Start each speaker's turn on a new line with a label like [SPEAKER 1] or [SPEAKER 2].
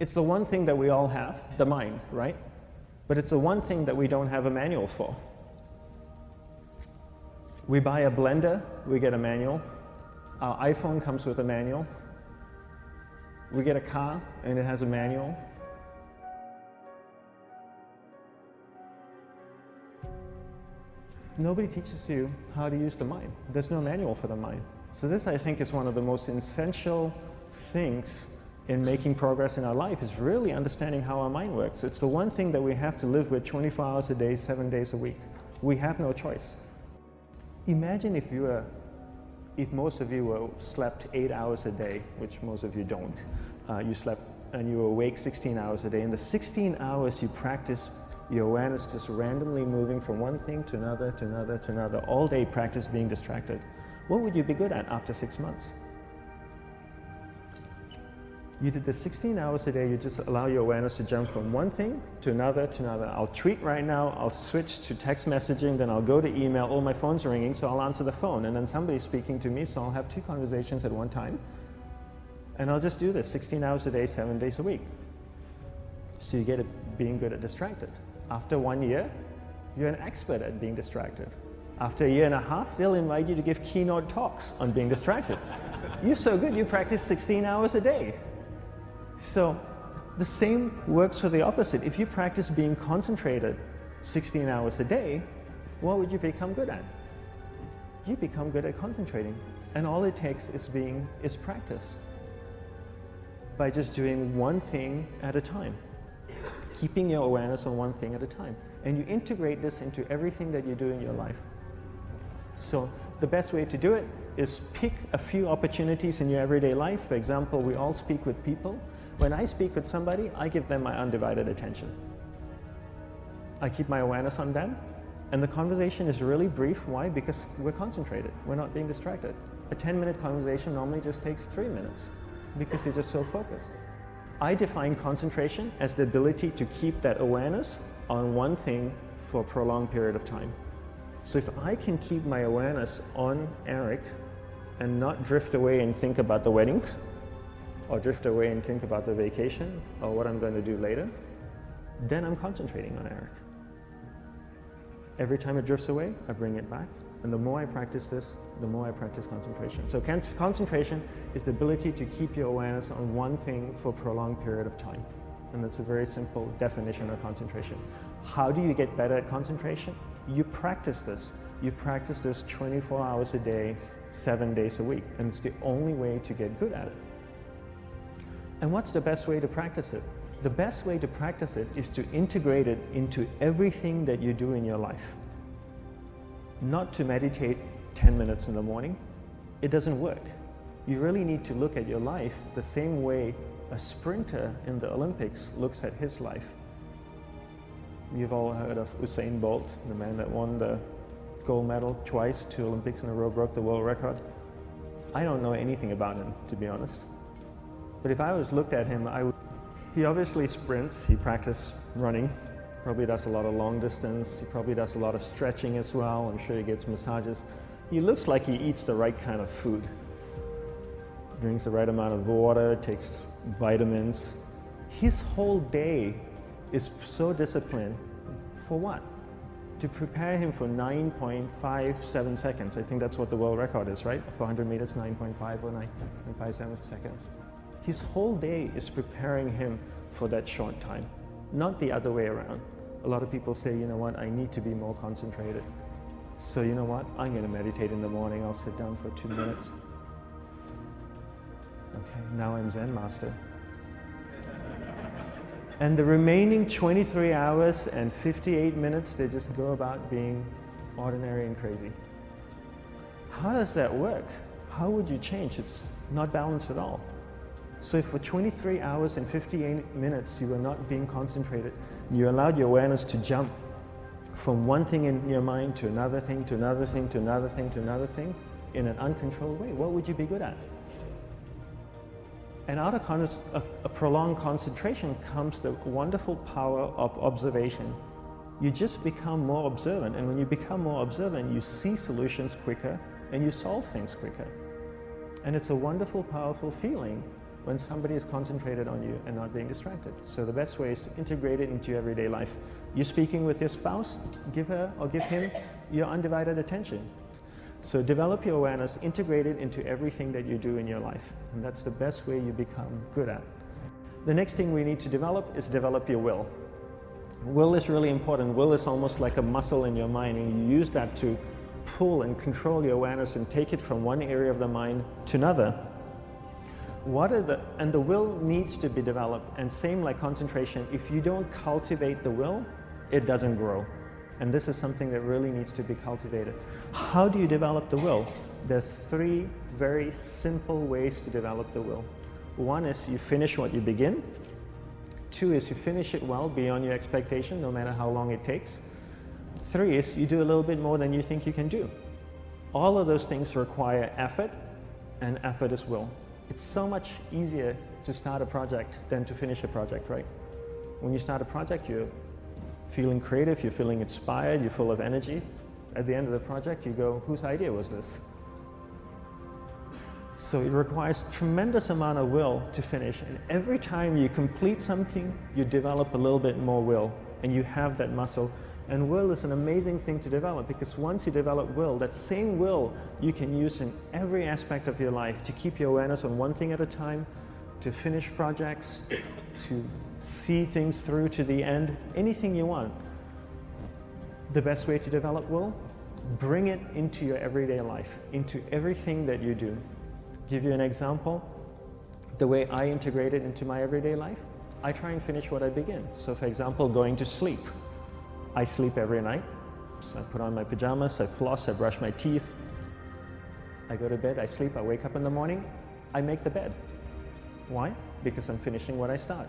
[SPEAKER 1] It's the one thing that we all have, the mind, right? But it's the one thing that we don't have a manual for. We buy a blender, we get a manual. Our iPhone comes with a manual. We get a car and it has a manual. Nobody teaches you how to use the mind. There's no manual for the mind. So this, I think, is one of the most essential things in making progress in our life, is really understanding how our mind works. It's the one thing that we have to live with 24 hours a day, 7 days a week. We have no choice. Imagine if most of you slept 8 hours a day, which most of you don't. You slept and you were awake 16 hours a day. In the 16 hours you practice your awareness just randomly moving from one thing to another, to another, to another, all day practice being distracted. What would you be good at after 6 months? You did the 16 hours a day, you just allow your awareness to jump from one thing to another, to another. I'll tweet right now, I'll switch to text messaging, then I'll go to email, all my phone's ringing, so I'll answer the phone, and then somebody's speaking to me, so I'll have 2 conversations at one time. And I'll just do this 16 hours a day, 7 days a week. So you get it being good at distracted. After 1 year, you're an expert at being distracted. After a year and a half, they'll invite you to give keynote talks on being distracted. You're so good, you practice 16 hours a day. So the same works for the opposite. If you practice being concentrated 16 hours a day, what would you become good at? You become good at concentrating. And all it takes is practice. By just doing one thing at a time. Keeping your awareness on one thing at a time. And you integrate this into everything that you do in your life. So the best way to do it is pick a few opportunities in your everyday life. For example, we all speak with people. When I speak with somebody, I give them my undivided attention. I keep my awareness on them, and the conversation is really brief. Why? Because we're concentrated. We're not being distracted. A 10-minute conversation normally just takes 3 minutes because you're just so focused. I define concentration as the ability to keep that awareness on one thing for a prolonged period of time. So if I can keep my awareness on Eric and not drift away and think about the wedding, or drift away and think about the vacation, or what I'm going to do later, then I'm concentrating on Eric. Every time it drifts away, I bring it back. And the more I practice this, the more I practice concentration. So concentration is the ability to keep your awareness on one thing for a prolonged period of time. And that's a very simple definition of concentration. How do you get better at concentration? You practice this. You practice this 24 hours a day, 7 days a week. And it's the only way to get good at it. And what's the best way to practice it? The best way to practice it is to integrate it into everything that you do in your life. Not to meditate 10 minutes in the morning. It doesn't work. You really need to look at your life the same way a sprinter in the Olympics looks at his life. You've all heard of Usain Bolt, the man that won the gold medal twice, 2 Olympics in a row, broke the world record. I don't know anything about him, to be honest. But if I was looked at him, he obviously sprints, he practices running, probably does a lot of long distance, he probably does a lot of stretching as well, I'm sure he gets massages. He looks like he eats the right kind of food. Drinks the right amount of water, takes vitamins. His whole day is so disciplined. For what? To prepare him for 9.57 seconds. I think that's what the world record is, right? For 100 meters, 9.5 or 9.57 seconds. His whole day is preparing him for that short time, not the other way around. A lot of people say, you know what, I need to be more concentrated. So you know what, I'm going to meditate in the morning, I'll sit down for 2 minutes. Okay, now I'm Zen master. And the remaining 23 hours and 58 minutes, they just go about being ordinary and crazy. How does that work? How would you change? It's not balanced at all. So if for 23 hours and 58 minutes you were not being concentrated, you allowed your awareness to jump from one thing in your mind to another thing, to another thing, to another thing, to another thing, in an uncontrolled way, what would you be good at? And out of a prolonged concentration comes the wonderful power of observation. You just become more observant, and when you become more observant, you see solutions quicker and you solve things quicker. And it's a wonderful, powerful feeling when somebody is concentrated on you and not being distracted. So the best way is to integrate it into your everyday life. You're speaking with your spouse, give her or give him your undivided attention. So develop your awareness, integrate it into everything that you do in your life. And that's the best way you become good at. The next thing we need to develop is develop your will. Will is really important. Will is almost like a muscle in your mind, and you use that to pull and control your awareness and take it from one area of the mind to another. And the will needs to be developed, and same like concentration, if you don't cultivate the will, it doesn't grow. And this is something that really needs to be cultivated. How do you develop the will? There are 3 very simple ways to develop the will. 1 is you finish what you begin. 2 is you finish it well beyond your expectation, no matter how long it takes. 3 is you do a little bit more than you think you can do. All of those things require effort, and effort is will. It's so much easier to start a project than to finish a project, right? When you start a project, you're feeling creative, you're feeling inspired, you're full of energy. At the end of the project, you go, whose idea was this? So it requires tremendous amount of will to finish, and every time you complete something, you develop a little bit more will, and you have that muscle. And will is an amazing thing to develop, because once you develop will, that same will you can use in every aspect of your life to keep your awareness on one thing at a time, to finish projects, to see things through to the end, anything you want. The best way to develop will, bring it into your everyday life, into everything that you do. Give you an example, the way I integrate it into my everyday life, I try and finish what I begin. So for example, going to sleep. I sleep every night, so I put on my pajamas, I floss, I brush my teeth, I go to bed, I sleep, I wake up in the morning, I make the bed. Why? Because I'm finishing what I start.